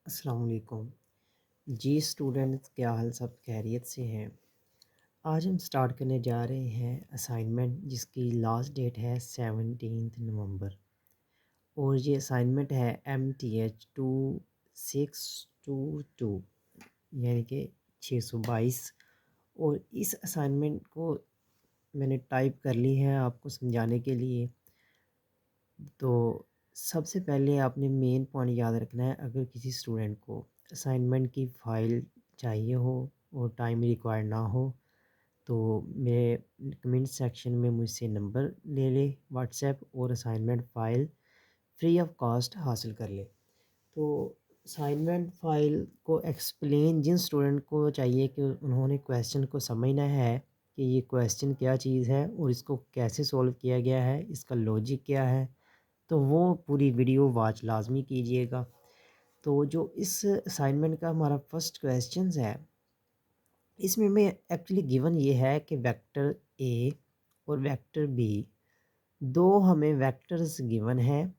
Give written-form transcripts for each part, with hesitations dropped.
अस्सलाम वालेकुम। जी स्टूडेंट्स, क्या हाल? सब खैरियत से हैं? आज हम स्टार्ट करने जा रहे हैं असाइनमेंट जिसकी लास्ट डेट है 17 नवंबर। और ये असाइनमेंट है MTH 2622, यानी कि 622। और इस असाइनमेंट को मैंने टाइप कर ली है आपको समझाने के लिए। तो सबसे पहले आपने मेन पॉइंट याद रखना है। अगर किसी स्टूडेंट को असाइनमेंट की फ़ाइल चाहिए हो और टाइम रिक्वायर्ड ना हो, तो मेरे कमेंट सेक्शन में मुझसे नंबर ले ले व्हाट्सएप, और assignment file free of cost हासिल कर ले। तो असाइनमेंट फ़ाइल को एक्सप्लेन जिन स्टूडेंट को चाहिए कि उन्होंने क्वेश्चन को समझना है कि ये क्वेश्चन क्या चीज़ है और इसको कैसे सॉल्व किया गया है, इसका लॉजिक क्या है, तो वो पूरी वीडियो वॉच लाजमी कीजिएगा। तो जो इस असाइनमेंट का हमारा फर्स्ट क्वेश्चन है, इसमें में एक्चुअली गिवन ये है कि वेक्टर ए और वेक्टर बी, दो हमें वेक्टर्स गिवन है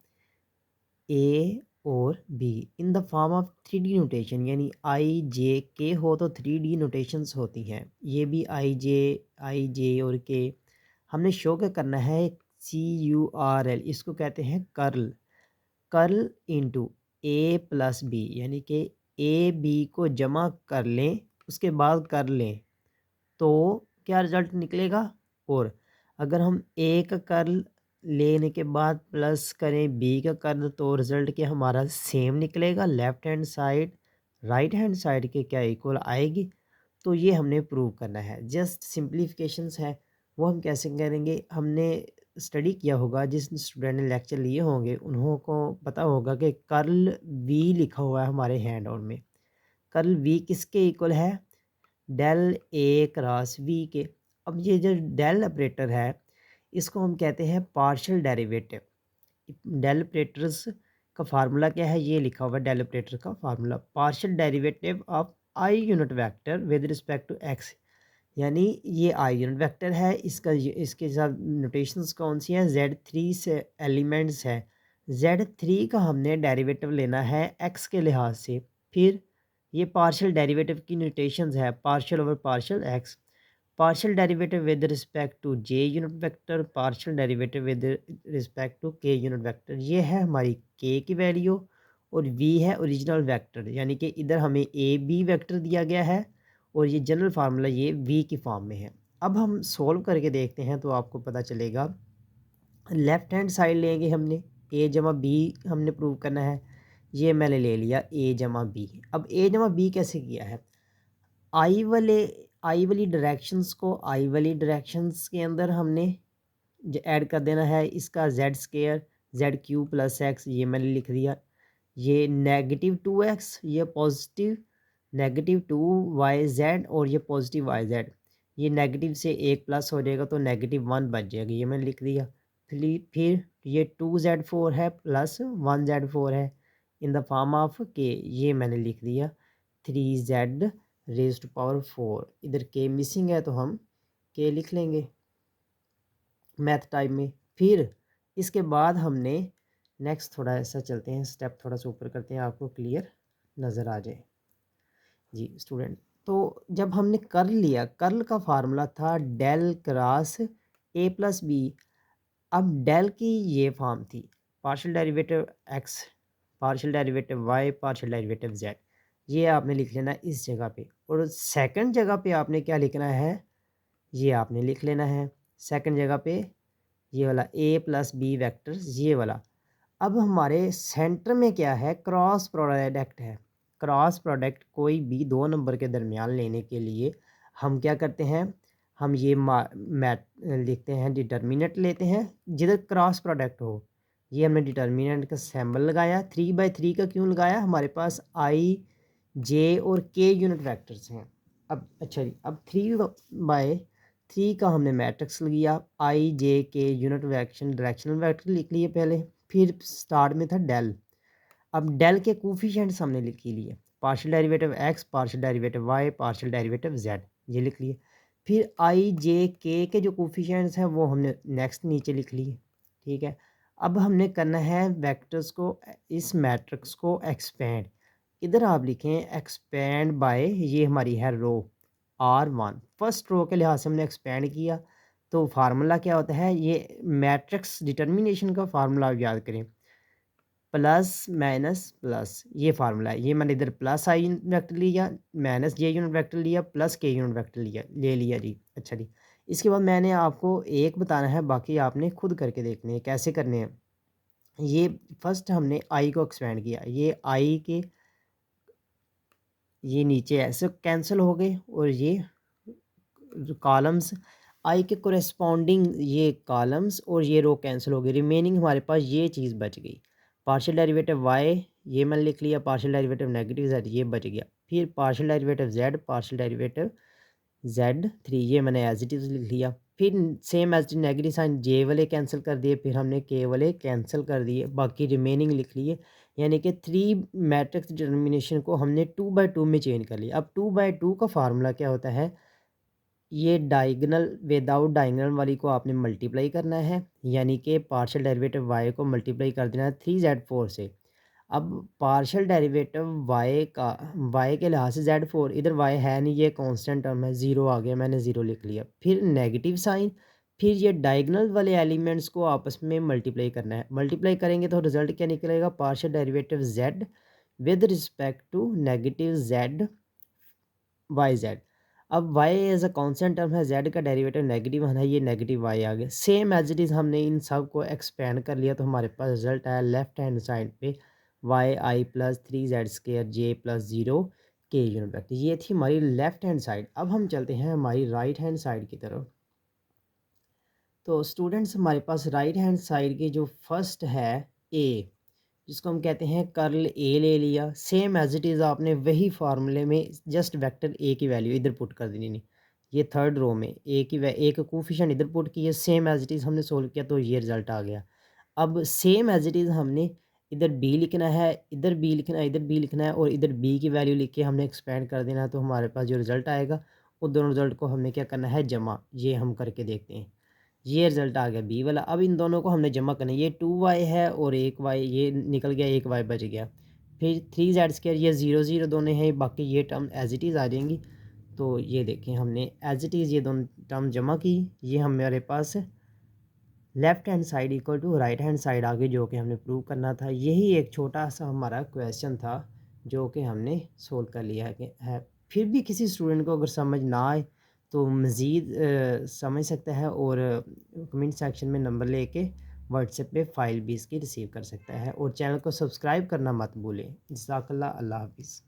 ए और be in the form of 3D notation, यानी आई जे के हो तो 3D नोटेशंस होती हैं। ये भी आई जे और के हमने शो क्या करना है। CURL, इसको कहते हैं कर्ल। कर्ल इंटू ए प्लस बी, यानी कि ए बी को जमा कर लें, उसके बाद कर लें तो क्या रिज़ल्ट निकलेगा। और अगर हम ए का कर्ल लेने के बाद प्लस करें बी का कर्ल, तो रिज़ल्ट क्या हमारा सेम निकलेगा। Left hand side right hand side के क्या इक्वल आएगी। तो ये हमने प्रूव करना है। जस्ट सिंप्लीफिकेशंस है, वो हम कैसे करेंगे। हमने स्टडी किया होगा, जिस स्टूडेंट ने लेक्चर लिए होंगे उन्हों को पता होगा कि कर्ल वी लिखा हुआ है हमारे हैंड आउट में। कर्ल वी किसके इक्वल है? डेल ए क्रॉस वी के। अब ये जो डेल ऑपरेटर है, इसको हम कहते हैं पार्शियल डेरिवेटिव। डेल ऑपरेटर्स का फार्मूला क्या है? ये लिखा हुआ है डेल ऑपरेटर का formula, partial derivative of i unit vector with respect to x. यानी ये आई यूनिट वेक्टर है, इसके साथ नोटेशंस कौन सी हैं? Z3 से एलिमेंट्स है। Z3 का हमने डेरिवेटिव लेना है एक्स के लिहाज से। फिर ये पार्शियल डेरिवेटिव की नोटेशंस है, partial over partial x, partial derivative with respect to j unit vector, partial derivative with respect to k unit vector. ये है हमारी के की वैल्यू, और वी है ओरिजिनल वेक्टर, यानी कि इधर हमें ए बी वेक्टर दिया गया है और ये जनरल फार्मूला ये वी की फॉर्म में है। अब हम सॉल्व करके देखते हैं तो आपको पता चलेगा। लेफ़्ट हैंड साइड लेंगे हमने, ए जमा बी हमने प्रूव करना है। ये मैंने ले लिया ए जमा बी। अब ए जमा बी कैसे किया है? आई वाले आई वाली डायरेक्शंस को आई वाली डायरेक्शंस के अंदर हमने ऐड कर देना है। इसका Z square ZQ plus x ये मैंने लिख दिया। ये -2x, ये पॉजिटिव -2YZ, और ये पॉजिटिव YZ। ये नेगेटिव से एक प्लस हो जाएगा तो -1 बच जाएगा, ये मैंने लिख दिया। फिर ये 2Z4 है प्लस 1Z4 है इन द फॉर्म ऑफ के, ये मैंने लिख दिया 3Z⁻⁴। इधर के मिसिंग है तो हम के लिख लेंगे मैथ टाइप में। फिर इसके बाद हमने नेक्स्ट थोड़ा ऐसा चलते हैं, स्टेप थोड़ा सा ऊपर करते हैं, आपको क्लियर नज़र आ जाए। जी स्टूडेंट, तो जब हमने कर्ल लिया, कर्ल का फार्मूला था del cross a plus b. अब डेल की ये फॉर्म थी partial derivative x, partial derivative y, partial derivative z. ये आपने लिख लेना इस जगह पे, और सेकंड जगह पे आपने क्या लिखना है? ये आपने लिख लेना है सेकंड जगह पे ये वाला ए प्लस बी वेक्टर्स, ये वाला। अब हमारे सेंटर में क्या है? क्रॉस प्रोडक्ट है। क्रॉस प्रोडक्ट कोई भी दो नंबर के दरमियान लेने के लिए हम क्या करते हैं? हम ये मैट लिखते हैं, डिटर्मिनेंट लेते हैं जिधर क्रॉस प्रोडक्ट हो। ये हमने डिटर्मिनेंट का सिंबल लगाया। 3/3 का क्यों लगाया? हमारे पास आई जे और के यूनिट वेक्टर्स हैं। अब अच्छा जी, अब 3/3 का हमने मैट्रिक्स लिया, आई जे के यूनिट डायरेक्शनल वेक्टर लिख लिए पहले। फिर स्टार्ट में था डेल। अब डेल के कोफिशिएंट्स हमने लिख लिए, partial derivative x, partial derivative y, partial derivative z, ये लिख लिए। फिर आई जे के जो कोफिशिएंट्स हैं वो हमने नेक्स्ट नीचे लिख लिए। ठीक है, अब हमने करना है वेक्टर्स को, इस मैट्रिक्स को एक्सपेंड। इधर आप लिखें एक्सपेंड बाय, ये हमारी है रो R1, फर्स्ट रो के लिहाज से हमने एक्सपेंड किया। तो फार्मूला क्या होता है, ये मैट्रिक्स डिटर्मिनेशन का फार्मूला आप याद करें, प्लस माइनस प्लस, ये फार्मूला है। ये मैंने इधर प्लस आई यूनिट वेक्टर लिया, माइनस जे यूनिट वेक्टर लिया, प्लस के यूनिट वेक्टर लिया, ले लिया जी। अच्छा जी, इसके बाद मैंने आपको एक बताना है, बाकी आपने खुद करके देखने हैं कैसे करने हैं। ये फर्स्ट हमने आई को एक्सपेंड किया, ये आई के ये नीचे ऐसे कैंसिल हो गए, और ये कॉलम्स आई के कोरेस्पॉन्डिंग ये कॉलम्स और ये रो कैंसिल हो गई, रिमेनिंग हमारे पास ये चीज़ बच गई। पार्शियल डेरिवेटिव वाई ये मैंने लिख लिया, पार्शियल डेरिवेटिव नेगेटिव जेड ये बच गया, फिर partial derivative Z, partial derivative Z3 ये मैंने एज इट इज़ लिख लिया। फिर same as it negative sign J वाले कैंसिल कर दिए, फिर हमने के वाले कैंसिल कर दिए, बाकी रिमेनिंग लिख लिए। यानी कि 3 मैट्रिक्स डिटर्मिनेशन को हमने 2/2 में चेंज कर लिया। अब 2/2 का फार्मूला क्या होता है, ये डायगोनल विदाउट डायगोनल वाली को आपने मल्टीप्लाई करना है, यानी कि पार्शियल डेरिवेटिव y को मल्टीप्लाई कर देना है 3z4 से। अब पार्शियल डेरिवेटिव y के लिहाज से z4, इधर y है नहीं, ये कांस्टेंट टर्म है, ज़ीरो आ गया, मैंने ज़ीरो लिख लिया। फिर नेगेटिव साइन, फिर ये डायगोनल वाले एलिमेंट्स को आपस में मल्टीप्लाई करना है। मल्टीप्लाई करेंगे तो रिजल्ट क्या निकलेगा, partial derivative z with respect to negative z Y Z. अब Y as a constant term है, जेड का डेरिवेटिव नेगेटिव है, ये नेगेटिव वाई आ गया। सेम एज इट इज़ हमने इन सब को एक्सपेंड कर लिया, तो हमारे पास रिजल्ट आया लेफ्ट हैंड साइड पे वाई आई प्लस 3z² जे प्लस 0 के यूनिट वेक्टर। ये थी हमारी लेफ्ट हैंड साइड। अब हम चलते हैं हमारी राइट हैंड साइड की तरफ। तो स्टूडेंट्स हमारे पास राइट हैंड साइड की जो फर्स्ट है ए, जिसको हम कहते हैं कर्ल ए ले लिया, सेम एज इट इज़ आपने वही फार्मूले में जस्ट वेक्टर ए की वैल्यू इधर पुट कर देनी नहीं। ये थर्ड रो में ए का कोफिशिएंट इधर पुट किया, सेम एज इट इज़ हमने सोल्व किया, तो ये रिजल्ट आ गया। अब सेम एज इट इज़ हमने इधर बी लिखना है, इधर बी लिखना है, इधर बी लिखना है, और इधर बी की वैल्यू लिख के हमने एक्सपेंड कर देना है, तो हमारे पास जो रिजल्ट आएगा वो दोनों रिजल्ट को हमने क्या करना है, जमा। ये हम करके देखते हैं, ये रिजल्ट आ गया बी वाला। अब इन दोनों को हमने जमा करना है, ये 2y है और एक y ये निकल गया, एक y बच गया। फिर 3z², ये 0 0 दोनों हैं, बाकी ये टर्म एज इट इज़ आ जाएंगी। तो ये देखें हमने एज इट इज़ ये दोनों टर्म जमा की, ये हमारे पास left hand side equal to right hand side आ गई, जो कि हमने प्रूव करना था। यही एक छोटा सा हमारा क्वेश्चन था जो कि हमने सोल्व कर लिया है। फिर भी किसी स्टूडेंट को अगर समझ ना आए तो मज़ीद समझ सकता है, और कमेंट सेक्शन में नंबर लेके व्हाट्सएप पे फ़ाइल भी इसकी रिसीव कर सकता है, और चैनल को सब्सक्राइब करना मत भूलें। जज़ाकल्लाह, अल्लाह हाफ़िज़।